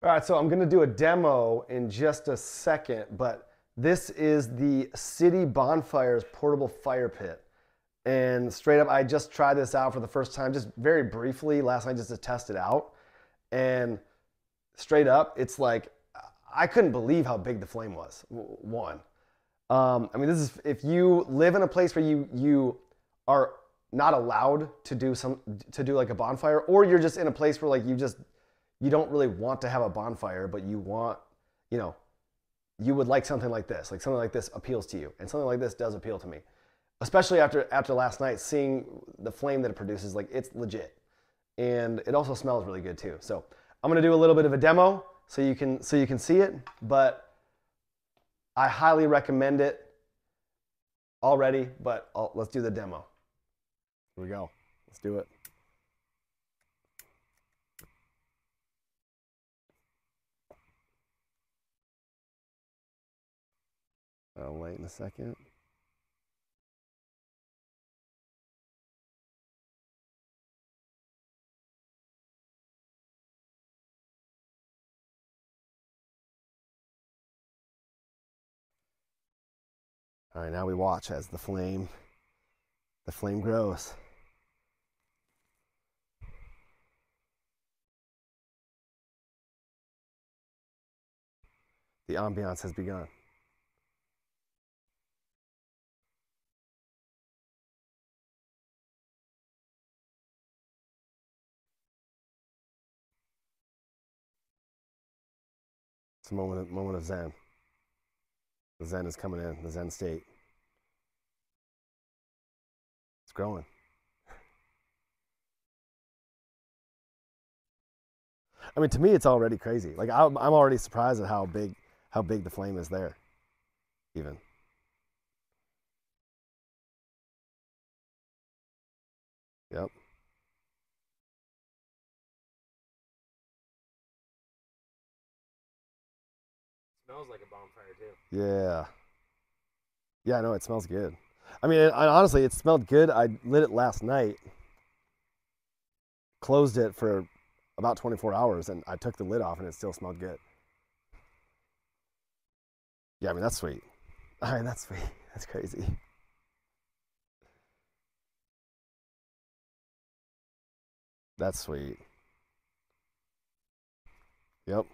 All right, so I'm gonna do a demo in just a second, but this is the City Bonfires portable fire pit. And straight up, I just tried this out for the first time, just very briefly last night just to test it out. And straight up, it's like, I couldn't believe how big the flame was, one. I mean, this is, if you live in a place where you are not allowed to do like a bonfire, or you're just in a place where like you don't really want to have a bonfire, but you want, you would like something like this. Like something like this appeals to you, and something like this does appeal to me, especially after last night, seeing the flame that it produces. Like, it's legit, and it also smells really good too. So I'm gonna do a little bit of a demo so you can see it, but I highly recommend it already. But let's do the demo. Here we go. Let's do it. I'll wait in a second. All right, now we watch as the flame grows. The ambiance has begun. It's a moment of Zen. The Zen is coming in, the Zen state. It's growing. I mean, to me, it's already crazy. Like, I'm already surprised at how big the flame is there, even. Yep. Smells like a bonfire too. Yeah. Yeah, I know, it smells good. I mean, honestly, it smelled good. I lit it last night, closed it for about 24 hours, and I took the lid off, and it still smelled good. Yeah, I mean, that's sweet. I mean, that's sweet. That's crazy. That's sweet. Yep.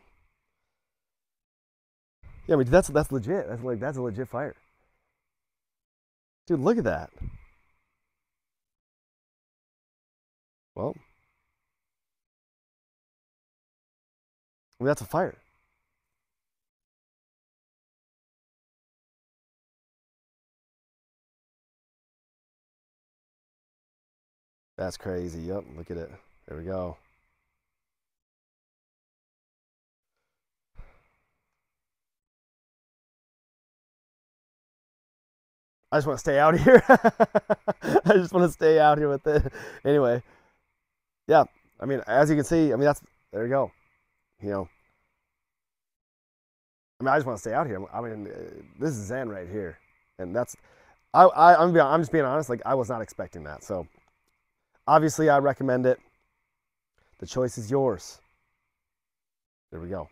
Yeah, I mean, that's legit. That's a legit fire. Dude, look at that. Well, I mean, that's a fire. That's crazy. Yep, look at it. There we go. I just want to stay out here. I just want to stay out here with it. Anyway, yeah. I mean, as you can see, I mean, there you go. I mean, I just want to stay out here. I mean, this is Zen right here, and I'm just being honest. Like, I was not expecting that. So, obviously, I recommend it. The choice is yours. There we go.